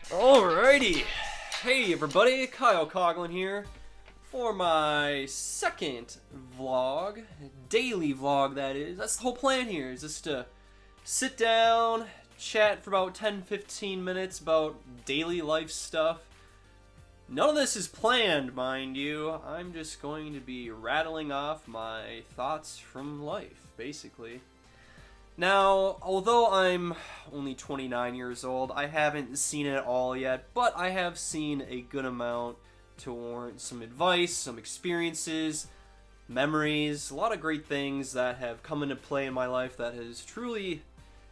Alrighty, hey everybody, Kyle Coughlin here for my second vlog, daily vlog that is. That's the whole plan here, is just to sit down, chat for about 10-15 minutes about daily life stuff. None of this is planned, mind you. I'm just going to be rattling off my thoughts from life, basically. Now, although I'm only 29 years old, I haven't seen it all yet, but I have seen a good amount to warrant some advice, some experiences, memories, a lot of great things that have come into play in my life that has truly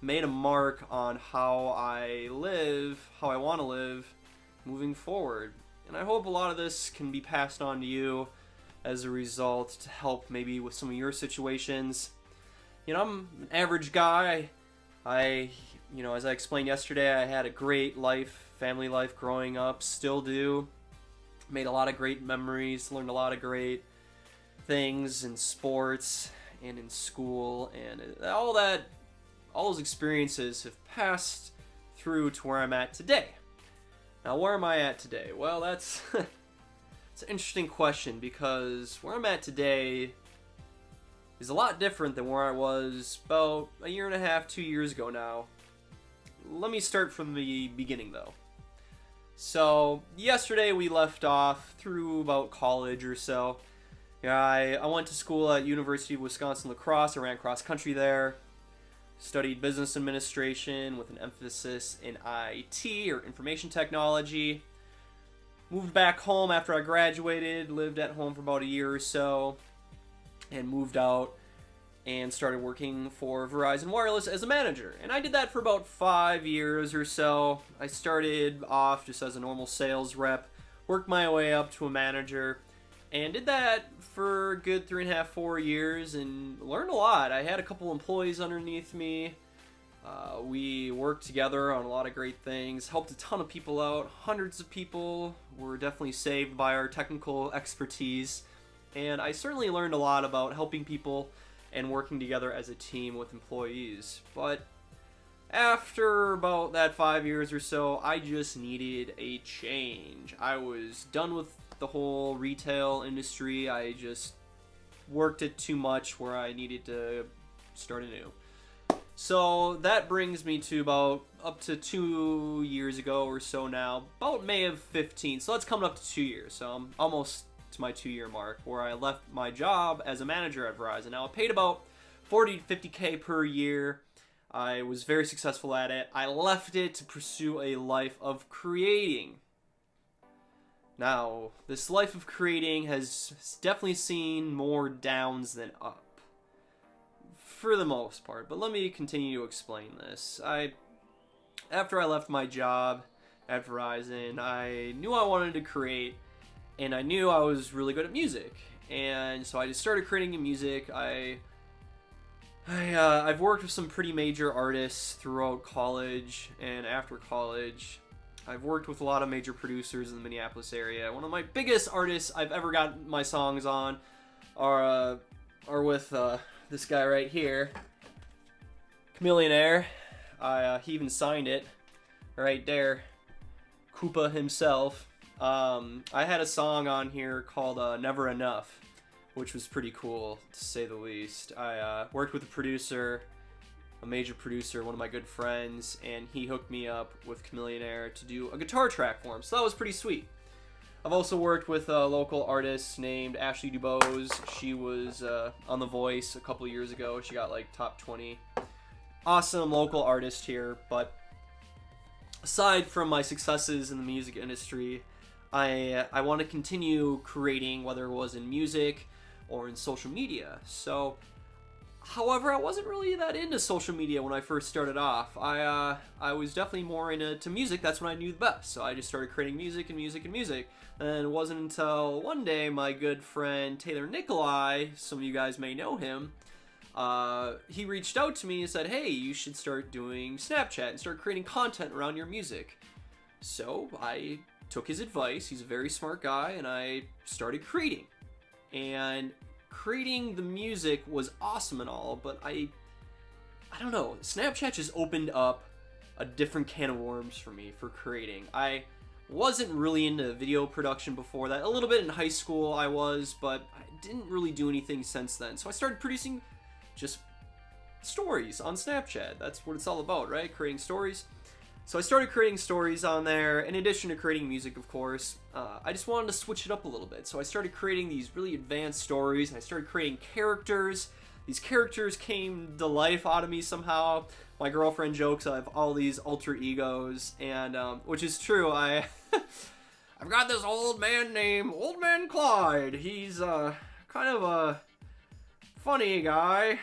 made a mark on how I live, how I want to live, moving forward. And I hope a lot of this can be passed on to you as a result to help maybe with some of your situations. You know, I'm an average guy. As I explained yesterday, I had a great life, family life growing up, still do. Made a lot of great memories, learned a lot of great things in sports and in school, and all those experiences have passed through to where I'm at today. Now, where am I at today? Well, it's an interesting question, because where I'm at today is a lot different than where I was about a year and a half, 2 years ago now. Let me start from the beginning, though. So, yesterday we left off through about college or so. Yeah, I went to school at University of Wisconsin-La Crosse. I ran cross country there. Studied business administration with an emphasis in IT, or information technology. Moved back home after I graduated, lived at home for about a year or so, and moved out and started working for Verizon Wireless as a manager. And I did that for about 5 years or so. I started off just as a normal sales rep, worked my way up to a manager, and did that for a good 3.5, 4 years, and learned a lot. I had a couple employees underneath me. We worked together on a lot of great things, helped a ton of people out. Hundreds of people were definitely saved by our technical expertise. And I certainly learned a lot about helping people and working together as a team with employees. But after about that 5 years or so, I just needed a change. I was done with the whole retail industry. I just worked it too much where I needed to start anew. So that brings me to about up to 2 years ago or so now, about May of 15. So that's coming up to 2 years. So I'm almost to my 2-year mark, where I left my job as a manager at Verizon. Now, I paid about $40 to $50K per year. I was very successful at it. I left it to pursue a life of creating. Now, this life of creating has definitely seen more downs than up, for the most part. But let me continue to explain this. After I left my job at Verizon, I knew I wanted to create, and I knew I was really good at music, and so I just started creating music. I've worked with some pretty major artists throughout college and after college. I've worked with a lot of major producers in the Minneapolis area. One of my biggest artists I've ever got my songs on are with this guy right here, Chameleonaire. He even signed it right there, Koopa himself. I had a song on here called Never Enough, which was pretty cool, to say the least. I worked with a producer, a major producer, one of my good friends, and he hooked me up with Chameleonaire to do a guitar track for him, so that was pretty sweet. I've also worked with a local artist named Ashley Dubose. She was on The Voice a couple years ago. She got like top 20. Awesome local artist here. But aside from my successes in the music industry, I want to continue creating, whether it was in music or in social media. So, however, I wasn't really that into social media when I first started off. I was definitely more into music. That's what I knew the best. So I just started creating music and music and music. And it wasn't until one day my good friend Taylor Nikolai, some of you guys may know him, he reached out to me and said, hey, you should start doing Snapchat and start creating content around your music. So I took his advice. He's a very smart guy, and I started creating. And creating the music was awesome and all, but I don't know, Snapchat just opened up a different can of worms for me for creating. I wasn't really into video production before that. A little bit in high school I was, but I didn't really do anything since then. So I started producing just stories on Snapchat. That's what it's all about, right? Creating stories. So I started creating stories on there, in addition to creating music, of course. I just wanted to switch it up a little bit. So I started creating these really advanced stories, and I started creating characters. These characters came to life out of me somehow. My girlfriend jokes I have all these alter egos, and which is true. I've got this old man named Old Man Clyde. He's kind of a funny guy.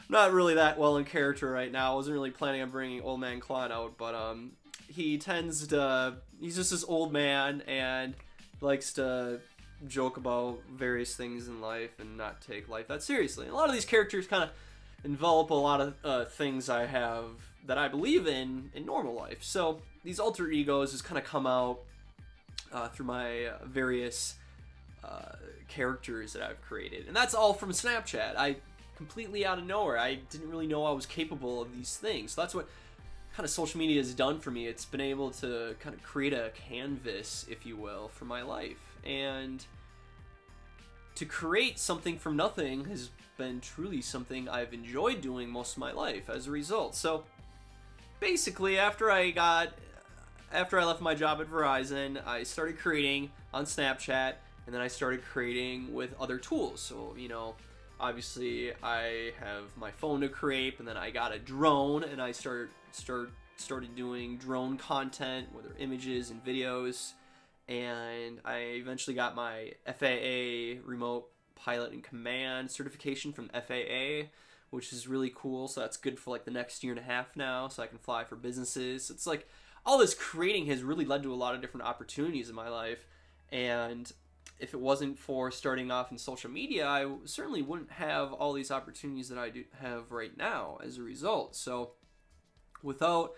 Not really that well in character right now. I wasn't really planning on bringing Old Man Clyde out, but he tends to, he's just this old man and likes to joke about various things in life and not take life that seriously. And a lot of these characters kind of envelop a lot of things I have that I believe in normal life. So these alter egos just kind of come out through my various characters that I've created. And that's all from Snapchat. I completely out of nowhere. I didn't really know I was capable of these things. So that's what kind of social media has done for me. It's been able to kind of create a canvas, if you will, for my life. And to create something from nothing has been truly something I've enjoyed doing most of my life as a result. So basically, after I left my job at Verizon, I started creating on Snapchat, and then I started creating with other tools. So, you know, obviously I have my phone to create, and then I got a drone, and I started doing drone content, whether images and videos, and I eventually got my FAA remote pilot and command certification from FAA, which is really cool. So that's good for like the next year and a half now, so I can fly for businesses. It's like all this creating has really led to a lot of different opportunities in my life, and if it wasn't for starting off in social media, I certainly wouldn't have all these opportunities that I do have right now as a result. So without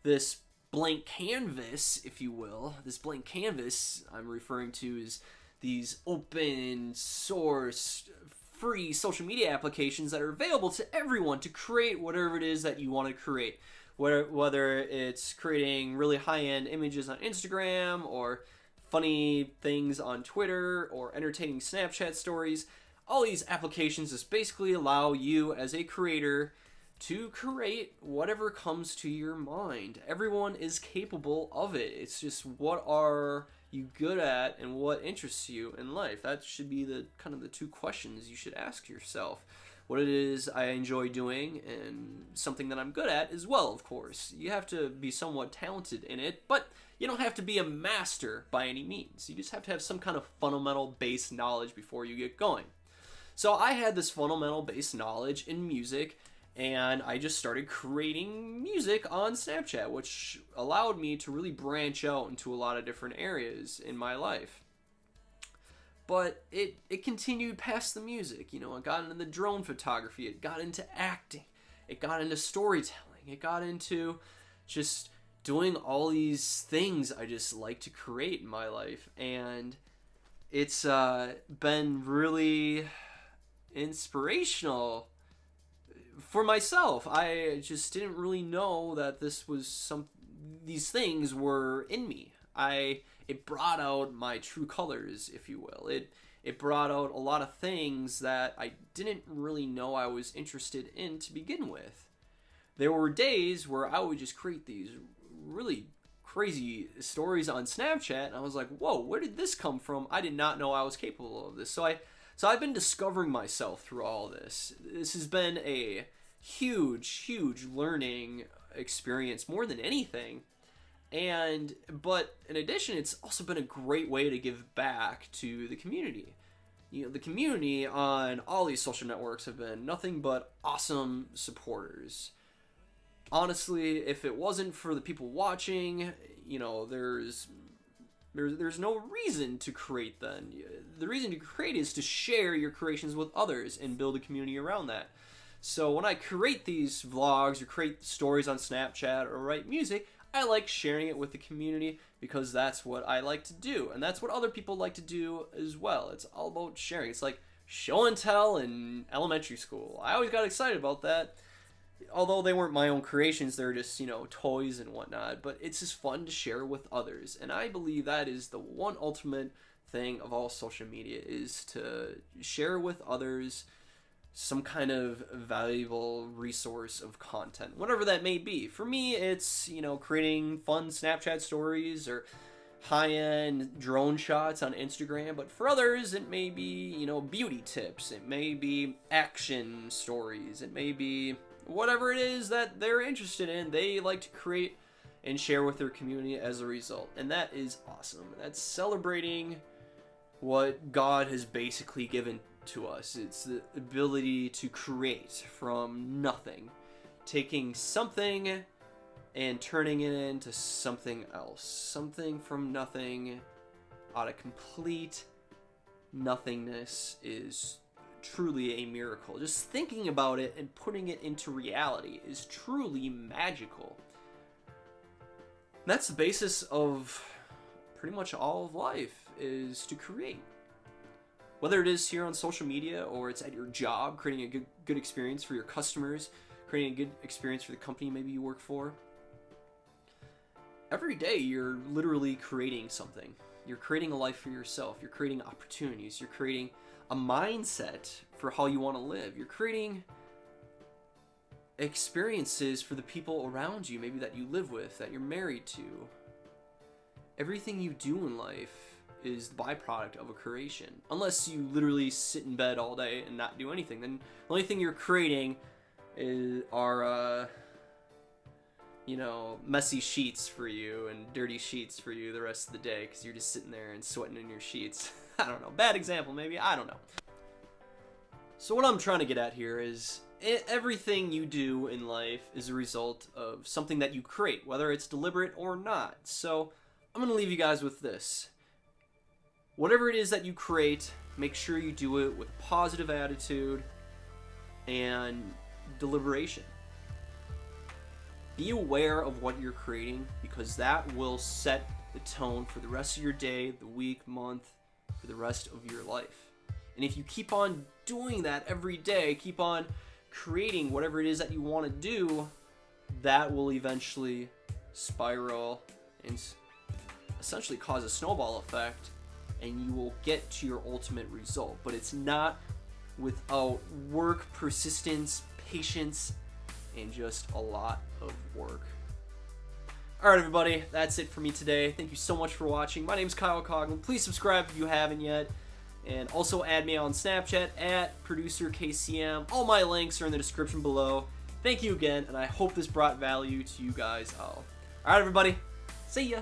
this blank canvas, if you will, this blank canvas I'm referring to is these open source free social media applications that are available to everyone to create whatever it is that you want to create. Whether it's creating really high-end images on Instagram, or funny things on Twitter, or entertaining Snapchat stories, all these applications just basically allow you as a creator to create whatever comes to your mind. Everyone is capable of it. It's just, what are you good at and what interests you in life? That should be the kind of the two questions you should ask yourself. What it is I enjoy doing, and something that I'm good at as well, of course. You have to be somewhat talented in it, but you don't have to be a master by any means. You just have to have some kind of fundamental base knowledge before you get going. So I had this fundamental base knowledge in music, and I just started creating music on Snapchat, which allowed me to really branch out into a lot of different areas in my life. But it continued past the music. You know, it got into the drone photography, it got into acting, it got into storytelling, it got into just doing all these things I just like to create in my life. And it's been really inspirational for myself. I just didn't really know that these things were in me. It brought out my true colors, if you will. It brought out a lot of things that I didn't really know I was interested in to begin with. There were days where I would just create these really crazy stories on Snapchat, and I was like, whoa, where did this come from? I did not know I was capable of this. So I've been discovering myself through all this. This has been a huge learning experience more than anything. But in addition, it's also been a great way to give back to the community. You know, the community on all these social networks have been nothing but awesome supporters. Honestly, if it wasn't for the people watching, you know, there's no reason to create then. The reason to create is to share your creations with others and build a community around that. So when I create these vlogs, or create stories on Snapchat, or write music, I like sharing it with the community, because that's what I like to do, and that's what other people like to do as well. It's all about sharing. It's like show and tell in elementary school. I always got excited about that. although they weren't my own creations, they're just, toys and whatnot, but it's just fun to share with others. And I believe that is the one ultimate thing of all social media, is to share with others some kind of valuable resource of content, whatever that may be. For me, it's, creating fun Snapchat stories or high-end drone shots on Instagram, but for others it may be, beauty tips, it may be action stories, it may be whatever it is that they're interested in, they like to create and share with their community as a result. And that is awesome. That's celebrating what God has basically given to us. It's the ability to create from nothing, taking something and turning it into something else. Something from nothing, out of complete nothingness, is truly a miracle. Just thinking about it and putting it into reality is truly magical. And that's the basis of pretty much all of life, is to create. Whether it is here on social media or it's at your job, creating a good experience for your customers, creating a good experience for the company maybe you work for. Every day you're literally creating something. You're creating a life for yourself. You're creating opportunities. You're creating a mindset for how you want to live. You're creating experiences for the people around you, maybe that you live with, that you're married to. Everything you do in life is the byproduct of a creation. Unless you literally sit in bed all day and not do anything, then the only thing you're creating are messy sheets for you and dirty sheets for you the rest of the day, because you're just sitting there and sweating in your sheets. I don't know, bad example maybe, I don't know. So what I'm trying to get at here is everything you do in life is a result of something that you create, whether it's deliberate or not. So I'm going to leave you guys with this. Whatever it is that you create, make sure you do it with positive attitude and deliberation. Be aware of what you're creating, because that will set the tone for the rest of your day, the week, month, for the rest of your life. And if you keep on doing that every day, keep on creating whatever it is that you want to do, that will eventually spiral and essentially cause a snowball effect, and you will get to your ultimate result. But it's not without work, persistence, patience, and just a lot of work. Alright everybody, that's it for me today. Thank you so much for watching. My name's Kyle Coughlin. Please subscribe if you haven't yet. And also add me on Snapchat at ProducerKCM. All my links are in the description below. Thank you again, and I hope this brought value to you guys all. Alright everybody, see ya!